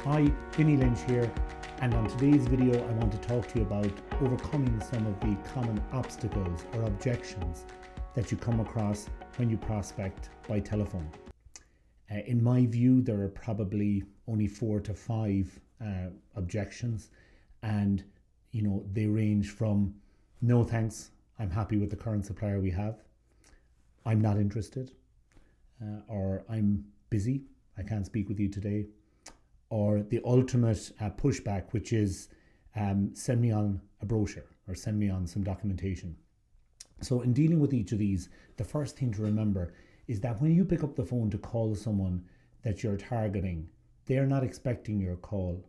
Hi, Vinny Lynch here, and on today's video I want to talk to you about overcoming some of the common obstacles or objections that you come across when you prospect by telephone. In my view, there are probably only 4 to 5 objections, and they range from no thanks, I'm happy with the current supplier we have, I'm not interested, or I'm busy, I can't speak with you today, or the ultimate pushback, which is send me on a brochure or send me on some documentation. So in dealing with each of these, the first thing to remember is that when you pick up the phone to call someone that you're targeting, they're not expecting your call.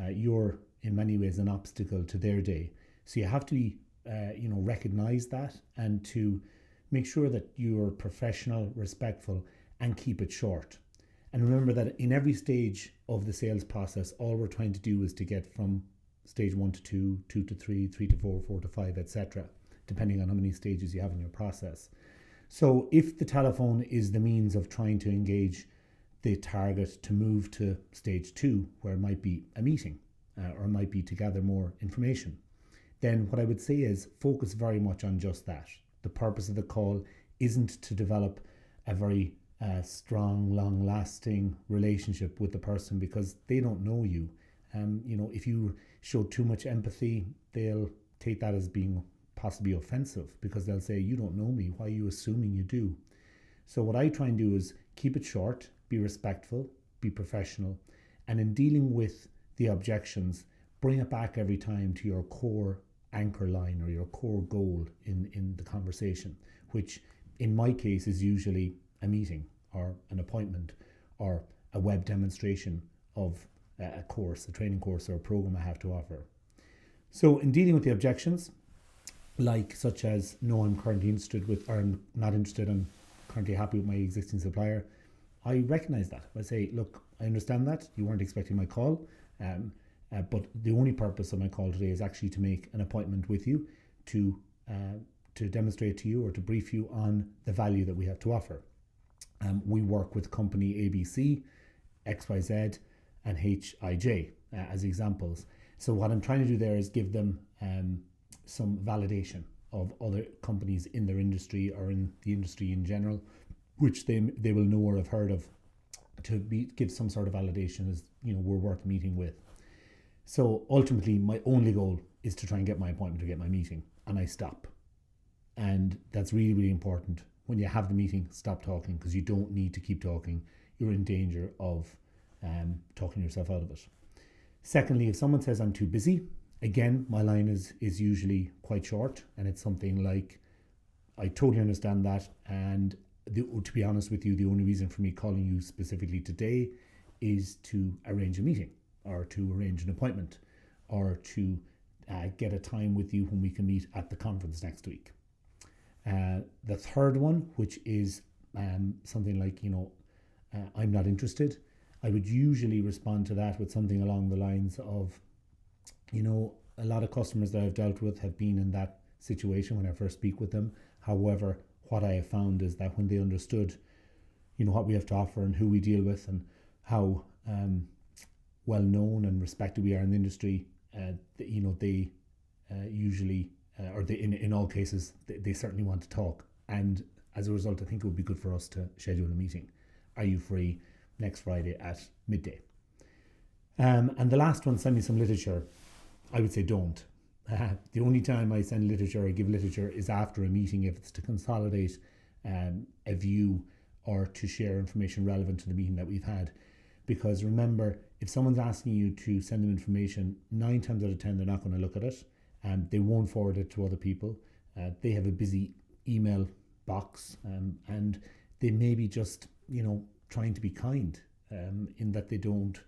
You're in many ways an obstacle to their day. So you have to be, recognize that and to make sure that you're professional, respectful, and keep it short. And remember that in every stage of the sales process, all we're trying to do is to get from stage 1 to 2, 2 to 3, 3 to 4, 4 to 5, etc., depending on how many stages you have in your process. So if the telephone is the means of trying to engage the target to move to stage 2, where it might be a meeting or it might be to gather more information, then what I would say is focus very much on just that. The purpose of the call isn't to develop a very strong, long-lasting relationship with the person because they don't know you. If you show too much empathy, they'll take that as being possibly offensive because they'll say, you don't know me, why are you assuming you do? So what I try and do is keep it short, be respectful, be professional, and in dealing with the objections, bring it back every time to your core anchor line or your core goal in the conversation, which in my case is usually a meeting or an appointment or a web demonstration of a course, a training course or a program I have to offer. So in dealing with the objections, such as no, I'm currently interested with, or I'm not interested, I'm currently happy with my existing supplier, I recognize that. I say, look, I understand that you weren't expecting my call, but the only purpose of my call today is actually to make an appointment with you to demonstrate to you or to brief you on the value that we have to offer. We work with company ABC, XYZ, and HIJ as examples. So what I'm trying to do there is give them some validation of other companies in their industry or in the industry in general, which they will know or have heard of, to give some sort of validation as we're worth meeting with. So ultimately, my only goal is to try and get my appointment or get my meeting, and I stop. And that's really, really important. When you have the meeting, stop talking because you don't need to keep talking. You're in danger of talking yourself out of it. Secondly, if someone says I'm too busy, again, my line is usually quite short, and it's something like, I totally understand that, and to be honest with you, the only reason for me calling you specifically today is to arrange a meeting or to arrange an appointment or to get a time with you when we can meet at the conference next week. The third one, which is something like, I'm not interested, I would usually respond to that with something along the lines of, a lot of customers that I've dealt with have been in that situation when I first speak with them. However, what I have found is that when they understood, what we have to offer and who we deal with and how well known and respected we are in the industry, they usually, in all cases, they certainly want to talk. And as a result, I think it would be good for us to schedule a meeting. Are you free next Friday at midday? And the last one, send me some literature. I would say don't. The only time I send literature or give literature is after a meeting, if it's to consolidate a view or to share information relevant to the meeting that we've had. Because remember, if someone's asking you to send them information, 9 times out of 10 they're not going to look at it, and they won't forward it to other people. They have a busy email box, and they may be just trying to be kind in that they don't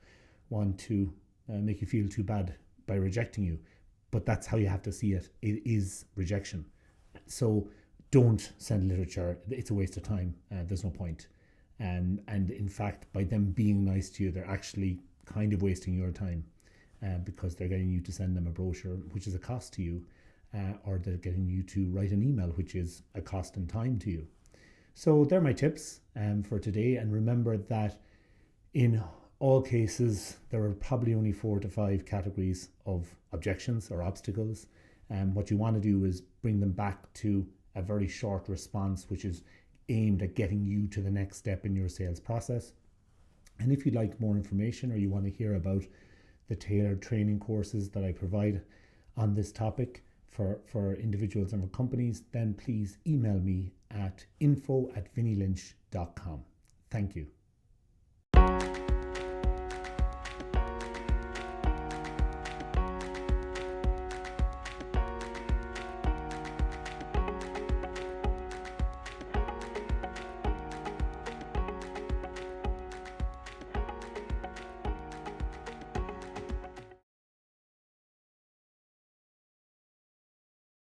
want to make you feel too bad by rejecting you. But that's how you have to see it. It is rejection. So don't send literature. It's a waste of time. There's no point. And in fact, by them being nice to you, they're actually kind of wasting your time because they're getting you to send them a brochure, which is a cost to you, or they're getting you to write an email, which is a cost and time to you. So they're my tips for today. And remember that in all cases, there are probably only 4 to 5 categories of objections or obstacles. And what you want to do is bring them back to a very short response, which is aimed at getting you to the next step in your sales process. And if you'd like more information or you want to hear about the tailored training courses that I provide on this topic for individuals and for companies, then please email me at info@vinnylynch.com. Thank you.